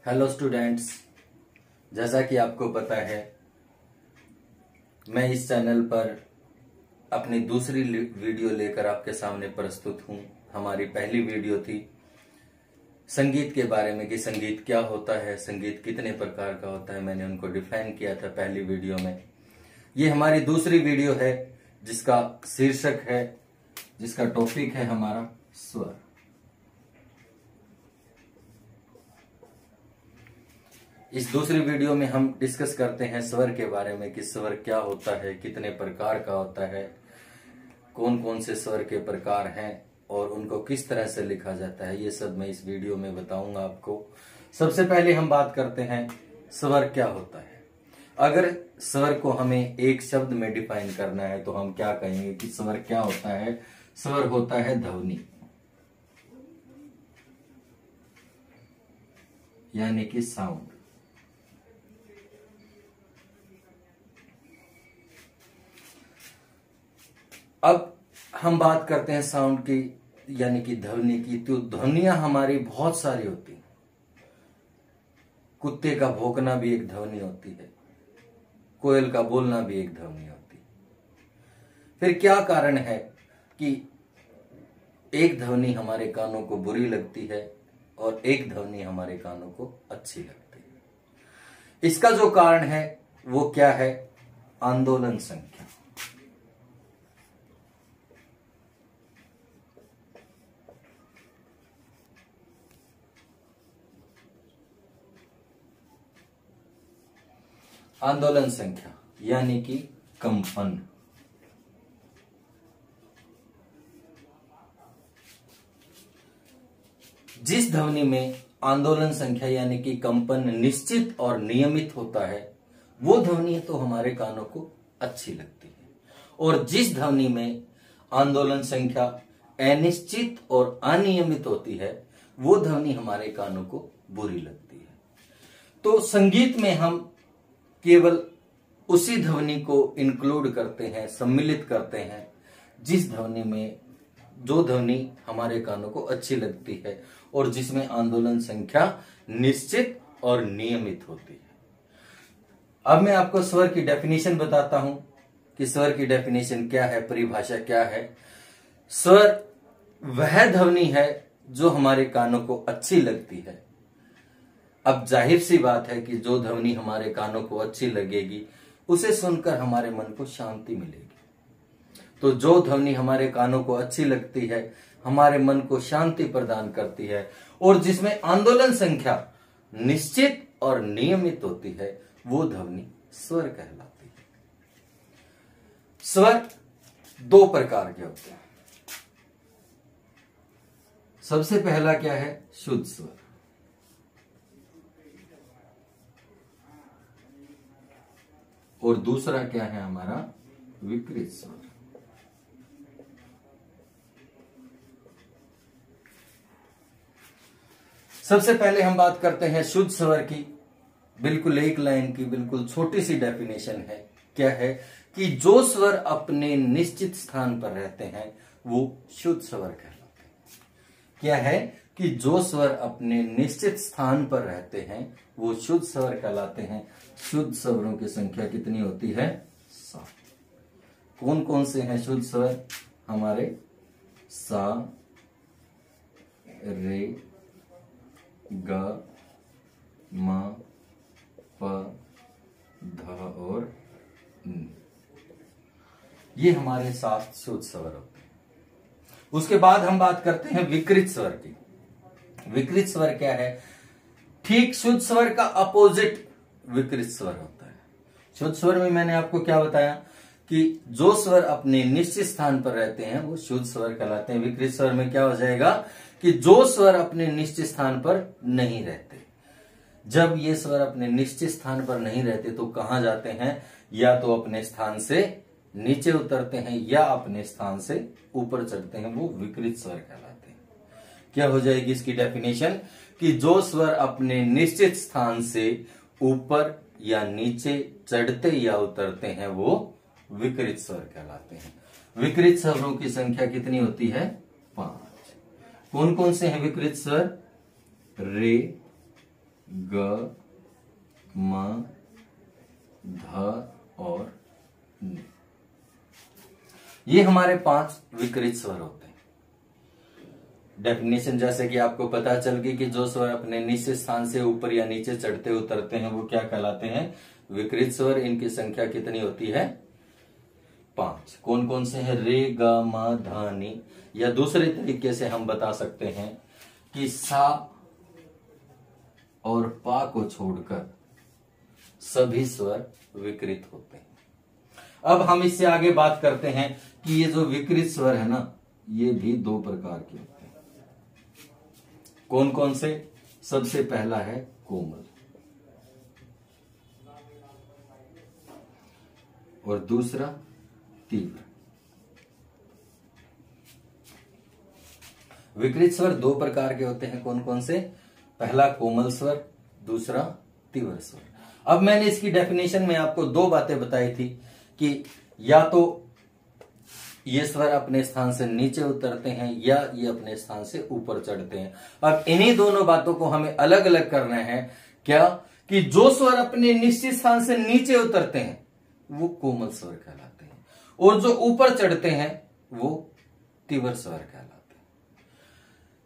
Hello students, जैसा कि आपको पता है मैं इस चैनल पर अपनी दूसरी वीडियो लेकर आपके सामने प्रस्तुत हूं। हमारी पहली वीडियो थी संगीत के बारे में कि संगीत क्या होता है, संगीत कितने प्रकार का होता है। मैंने उनको डिफाइन किया था पहली वीडियो में। ये हमारी दूसरी वीडियो है जिसका शीर्षक है, जिसका टॉपिक है हमारा स्वर। इस दूसरी वीडियो में हम डिस्कस करते हैं स्वर के बारे में कि स्वर क्या होता है, कितने प्रकार का होता है, कौन कौन से स्वर के प्रकार हैं और उनको किस तरह से लिखा जाता है। ये सब मैं इस वीडियो में बताऊंगा आपको। सबसे पहले हम बात करते हैं स्वर क्या होता है। अगर स्वर को हमें एक शब्द में डिफाइन करना है तो हम क्या कहेंगे कि स्वर क्या होता है। स्वर होता है ध्वनि, यानी कि साउंड। अब हम बात करते हैं साउंड की, यानी कि ध्वनि की। तो ध्वनियां हमारी बहुत सारी होती हैं। कुत्ते का भौंकना भी एक ध्वनि होती है, कोयल का बोलना भी एक ध्वनि होती है। फिर क्या कारण है कि एक ध्वनि हमारे कानों को बुरी लगती है और एक ध्वनि हमारे कानों को अच्छी लगती है? इसका जो कारण है वो क्या है? आंदोलन संख्या। आंदोलन संख्या यानी कि कंपन। जिस ध्वनि में आंदोलन संख्या यानी कि कंपन निश्चित और नियमित होता है वो ध्वनि तो हमारे कानों को अच्छी लगती है, और जिस ध्वनि में आंदोलन संख्या अनिश्चित और अनियमित होती है वो ध्वनि हमारे कानों को बुरी लगती है। तो संगीत में हम केवल उसी ध्वनि को इंक्लूड करते हैं, सम्मिलित करते हैं, जिस ध्वनि में जो ध्वनि हमारे कानों को अच्छी लगती है और जिसमें आंदोलन संख्या निश्चित और नियमित होती है। अब मैं आपको स्वर की डेफिनेशन बताता हूं कि स्वर की डेफिनेशन क्या है, परिभाषा क्या है। स्वर वह ध्वनि है जो हमारे कानों को अच्छी लगती है। अब जाहिर सी बात है कि जो ध्वनि हमारे कानों को अच्छी लगेगी उसे सुनकर हमारे मन को शांति मिलेगी। तो जो ध्वनि हमारे कानों को अच्छी लगती है, हमारे मन को शांति प्रदान करती है और जिसमें आंदोलन संख्या निश्चित और नियमित होती है वो ध्वनि स्वर कहलाती है। स्वर दो प्रकार के होते हैं। सबसे पहला क्या है? शुद्ध स्वर। और दूसरा क्या है हमारा? विकृत स्वर। सबसे पहले हम बात करते हैं शुद्ध स्वर की। बिल्कुल एक लाइन की बिल्कुल छोटी सी डेफिनेशन है। क्या है कि जो स्वर अपने निश्चित स्थान पर रहते हैं वो शुद्ध स्वर कहलाते हैं। क्या है कि जो स्वर अपने निश्चित स्थान पर रहते हैं वो शुद्ध स्वर कहलाते हैं। शुद्ध स्वरों की संख्या कितनी होती है? 7। कौन कौन से हैं शुद्ध स्वर? हमारे सा, रे, ग, म, प, ध और न। ये हमारे 7 शुद्ध स्वर होते हैं। उसके बाद हम बात करते हैं विकृत स्वर की। विकृत स्वर क्या है? ठीक शुद्ध स्वर का अपोजिट विकृत स्वर होता है। शुद्ध स्वर में मैंने आपको क्या बताया कि जो स्वर अपने निश्चित स्थान पर रहते हैं वो शुद्ध स्वर कहलाते हैं। विकृत स्वर में क्या हो जाएगा कि जो स्वर अपने निश्चित स्थान पर नहीं रहते। जब ये स्वर अपने निश्चित स्थान पर नहीं रहते तो कहां जाते हैं? या तो अपने स्थान से नीचे उतरते हैं या अपने स्थान से ऊपर चढ़ते हैं, वो विकृत स्वर कहलाते हैं। क्या हो जाएगी इसकी डेफिनेशन? कि जो स्वर अपने निश्चित स्थान से ऊपर या नीचे चढ़ते या उतरते हैं वो विकृत स्वर कहलाते हैं। विकृत स्वरों की संख्या कितनी होती है? 5। कौन कौन से हैं विकृत स्वर? रे, ग, म, ध और न। ये हमारे 5 विकृत स्वर होते हैं। डेफिनेशन जैसे कि आपको पता चल गई कि जो स्वर अपने निश्चित स्थान से ऊपर या नीचे चढ़ते उतरते हैं वो क्या कहलाते हैं? विकृत स्वर। इनकी संख्या कितनी होती है? 5। कौन कौन से हैं? रे, ग, म, ध, नि। या दूसरे तरीके से हम बता सकते हैं कि सा और पा को छोड़कर सभी स्वर विकृत होते हैं। अब हम इससे आगे बात करते हैं कि ये जो विकृत स्वर है ना, ये भी 2 प्रकार के होते हैं। कौन कौन से? सबसे पहला है कोमल और दूसरा तीव्र। विकृत स्वर 2 प्रकार के होते हैं। कौन कौन से? पहला कोमल स्वर, दूसरा तीव्र स्वर। अब मैंने इसकी डेफिनेशन में आपको 2 बातें बताई थी कि या तो ये स्वर अपने स्थान से नीचे उतरते हैं या ये अपने स्थान से ऊपर चढ़ते हैं। अब इन्हीं दोनों बातों को हमें अलग अलग करना है। क्या? कि जो स्वर अपने निश्चित स्थान से नीचे उतरते हैं वो कोमल स्वर कहलाते हैं और जो ऊपर चढ़ते हैं वो तीव्र स्वर कहलाते हैं।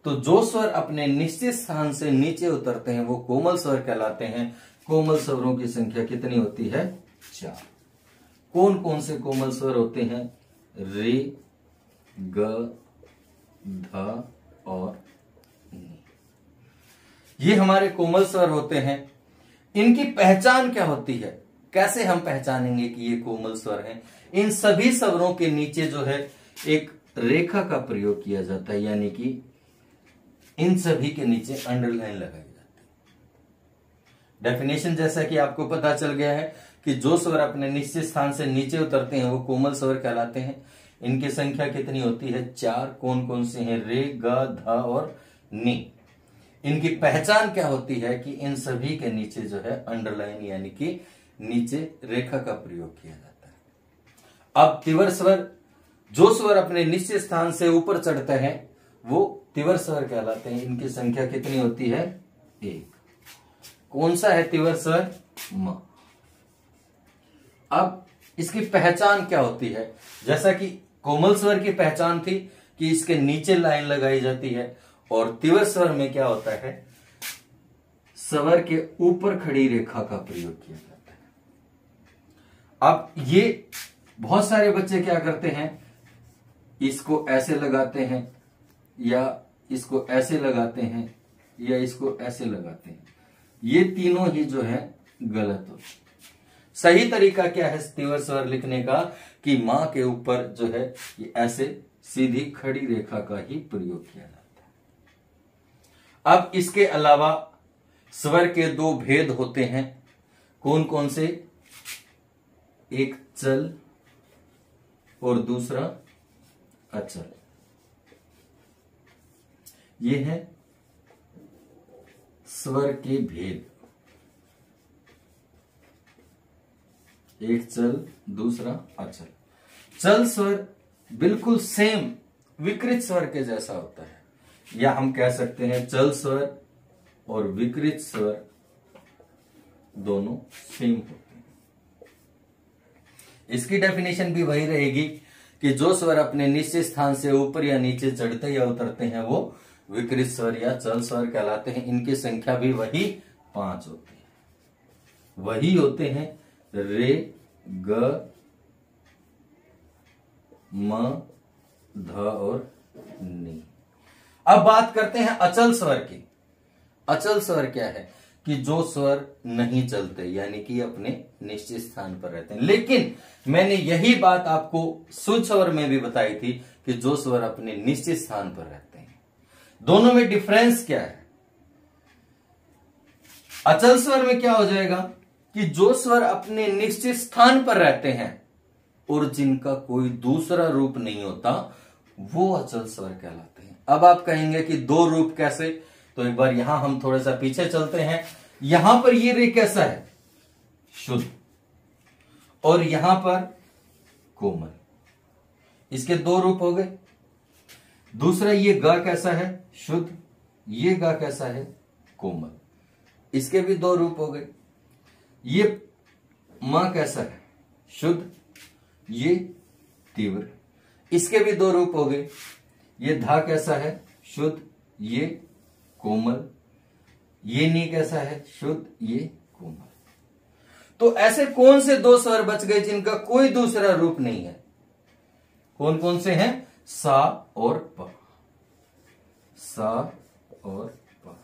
तो जो स्वर अपने निश्चित स्थान से नीचे उतरते हैं वो कोमल स्वर कहलाते हैं। कोमल स्वरों की संख्या कितनी होती है? 4। कौन कौन से कोमल स्वर होते हैं? रे, ग, ध और नि। ये हमारे कोमल स्वर होते हैं। इनकी पहचान क्या होती है? कैसे हम पहचानेंगे कि ये कोमल स्वर हैं? इन सभी स्वरों के नीचे जो है एक रेखा का प्रयोग किया जाता है, यानी कि इन सभी के नीचे अंडरलाइन लगाई जाती है। डेफिनेशन जैसा कि आपको पता चल गया है कि जो स्वर अपने निश्चित स्थान से नीचे उतरते हैं वो कोमल स्वर कहलाते हैं। इनकी संख्या कितनी होती है? 4। कौन कौन से हैं? रे, ग, ध और नि। इनकी पहचान क्या होती है? कि इन सभी के नीचे जो है अंडरलाइन यानी कि नीचे रेखा का प्रयोग किया जाता है। अब तीव्र स्वर, जो स्वर अपने निश्चित स्थान से ऊपर चढ़ते हैं वो तीव्र स्वर कहलाते हैं। इनकी संख्या कितनी होती है? 1। कौन सा है तीव्र स्वर? म। अब इसकी पहचान क्या होती है? जैसा कि कोमल स्वर की पहचान थी कि इसके नीचे लाइन लगाई जाती है, और तीव्र स्वर में क्या होता है? स्वर के ऊपर खड़ी रेखा का प्रयोग किया जाता है। अब ये बहुत सारे बच्चे क्या करते हैं? इसको ऐसे लगाते हैं या इसको ऐसे लगाते हैं या इसको ऐसे लगाते हैं। ये तीनों ही जो है गलत होते हैं। सही तरीका क्या है तीव्र स्वर लिखने का? कि मां के ऊपर जो है ये ऐसे सीधी खड़ी रेखा का ही प्रयोग किया जाता है। अब इसके अलावा स्वर के 2 भेद होते हैं। कौन कौन से? एक चल और दूसरा अचल। ये है स्वर के भेद। एक चल, दूसरा अचल। चल स्वर बिल्कुल सेम विकृत स्वर के जैसा होता है, या हम कह सकते हैं चल स्वर और विकृत स्वर दोनों सेम होते हैं। इसकी डेफिनेशन भी वही रहेगी कि जो स्वर अपने निश्चित स्थान से ऊपर या नीचे चढ़ते या उतरते हैं वो विकृत स्वर या चल स्वर कहलाते हैं। इनकी संख्या भी वही 5 होती है। वही होते हैं रे, ग, म, ध और नि। अब बात करते हैं अचल स्वर की। अचल स्वर क्या है? कि जो स्वर नहीं चलते, यानी कि अपने निश्चित स्थान पर रहते हैं। लेकिन मैंने यही बात आपको शुद्ध स्वर में भी बताई थी कि जो स्वर अपने निश्चित स्थान पर रहते हैं। दोनों में डिफरेंस क्या है? अचल स्वर में क्या हो जाएगा कि जो स्वर अपने निश्चित स्थान पर रहते हैं और जिनका कोई दूसरा रूप नहीं होता वो अचल स्वर कहलाते हैं। अब आप कहेंगे कि 2 रूप कैसे? तो एक बार यहां हम थोड़ा सा पीछे चलते हैं। यहां पर ये रे कैसा है? शुद्ध। और यहां पर कोमल। इसके 2 रूप हो गए। दूसरा ये ग कैसा है? शुद्ध। ये ग कैसा है? कोमल। इसके भी दो रूप हो गए। ये म कैसा है? शुद्ध, ये तीव्र, इसके भी दो रूप हो गए। ये धा कैसा है? शुद्ध, ये कोमल, ये नी कैसा है? शुद्ध, ये कोमल। तो ऐसे कौन से दो स्वर बच गए जिनका कोई दूसरा रूप नहीं है? कौन कौन से हैं? सा और प। सा और प,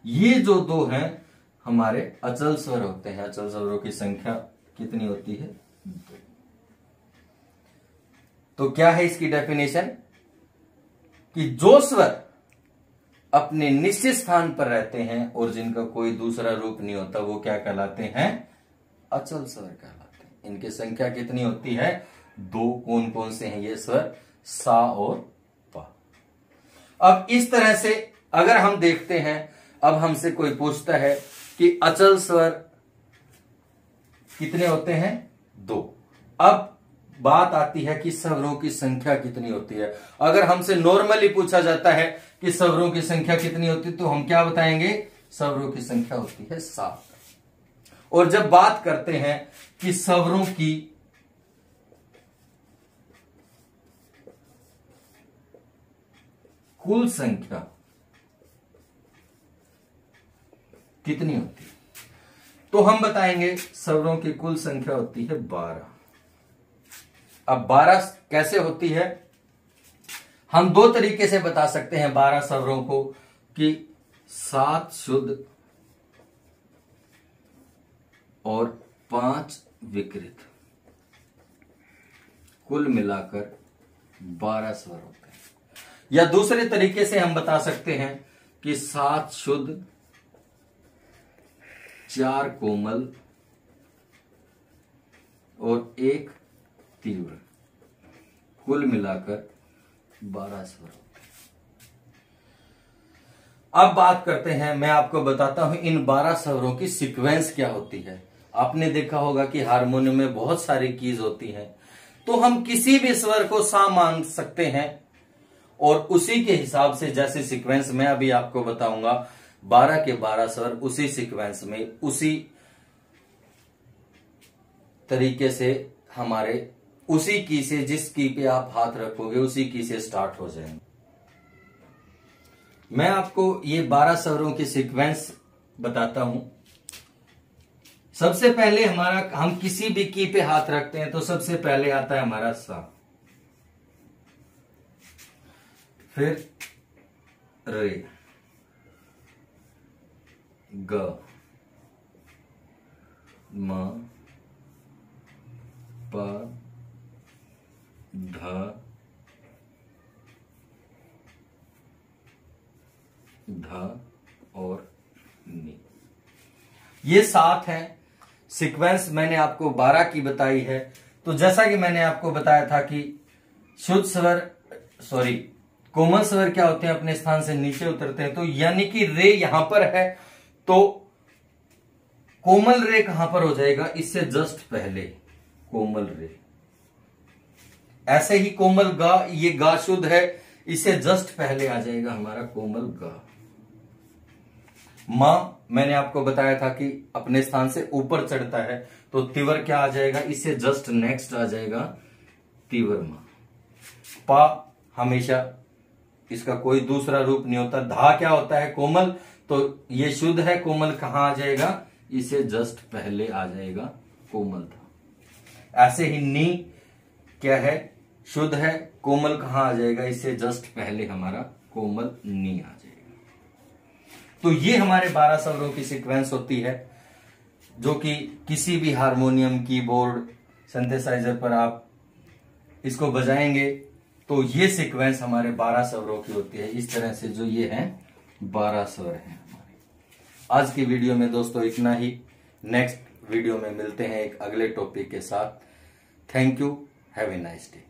ये जो दो हैं हमारे अचल स्वर होते हैं। अचल स्वरों की संख्या कितनी होती है? दो। तो क्या है इसकी डेफिनेशन? कि जो स्वर अपने निश्चित स्थान पर रहते हैं और जिनका कोई दूसरा रूप नहीं होता, वो क्या कहलाते हैं? अचल स्वर कहलाते हैं। इनकी संख्या कितनी होती है? दो। कौन कौन से हैं ये स्वर? सा और पा। अब इस तरह से अगर हम देखते हैं, अब हमसे कोई पूछता है कि अचल स्वर कितने होते हैं? दो। अब बात आती है कि स्वरों की संख्या कितनी होती है। अगर हमसे नॉर्मली पूछा जाता है कि स्वरों की संख्या कितनी होती है, तो हम क्या बताएंगे? स्वरों की संख्या होती है 7। और जब बात करते हैं कि स्वरों की कुल संख्या कितनी होती है, तो हम बताएंगे स्वरों की कुल संख्या होती है 12। अब 12 कैसे होती है? हम दो तरीके से बता सकते हैं 12 स्वरों को, कि 7 शुद्ध और 5 विकृत, कुल मिलाकर 12 स्वर होते हैं। या दूसरे तरीके से हम बता सकते हैं कि 7 शुद्ध, 4 कोमल और 1 तीव्र, कुल मिलाकर 12 स्वर होते हैं। अब बात करते हैं, मैं आपको बताता हूं इन 12 स्वरों की सीक्वेंस क्या होती है। आपने देखा होगा कि हारमोनियम में बहुत सारी कीज होती हैं, तो हम किसी भी स्वर को सा मान सकते हैं और उसी के हिसाब से, जैसे सीक्वेंस मैं अभी आपको बताऊंगा, 12 के 12 स्वर उसी सीक्वेंस में, उसी तरीके से हमारे उसी की से, जिस की पे आप हाथ रखोगे उसी की से स्टार्ट हो जाएंगे। मैं आपको ये 12 स्वरों की सीक्वेंस बताता हूं। सबसे पहले हमारा, हम किसी भी की पे हाथ रखते हैं तो सबसे पहले आता है हमारा सा, फिर रे, ग, म, प, ध, ध और नी। ये 7 है। सीक्वेंस मैंने आपको 12 की बताई है। तो जैसा कि मैंने आपको बताया था कि शुद्ध स्वर, कोमल स्वर क्या होते हैं? अपने स्थान से नीचे उतरते हैं। तो यानी कि रे यहां पर है, तो कोमल रे कहां पर हो जाएगा? इससे जस्ट पहले कोमल रे। ऐसे ही कोमल गा, ये गा शुद्ध है, इससे जस्ट पहले आ जाएगा हमारा कोमल गा। मां मैंने आपको बताया था कि अपने स्थान से ऊपर चढ़ता है, तो तीव्र क्या आ जाएगा? इससे जस्ट नेक्स्ट आ जाएगा तीव्र मां। पा हमेशा, इसका कोई दूसरा रूप नहीं होता। धा क्या होता है? कोमल, तो ये शुद्ध है, कोमल कहां आ जाएगा? इसे जस्ट पहले आ जाएगा कोमल था। ऐसे ही नी क्या है? शुद्ध है, कोमल कहां आ जाएगा? इससे जस्ट पहले हमारा कोमल नी आ जाएगा। तो ये हमारे 12 स्वरों की सीक्वेंस होती है, जो कि किसी भी हारमोनियम, कीबोर्ड, सिंथेसाइजर पर आप इसको बजाएंगे तो ये सीक्वेंस हमारे 12 स्वरों की होती है। इस तरह से जो ये हैं 12 स्वर हैं हमारे। आज की वीडियो में दोस्तों इतना ही। नेक्स्ट वीडियो में मिलते हैं एक अगले टॉपिक के साथ। Thank you, have a nice day.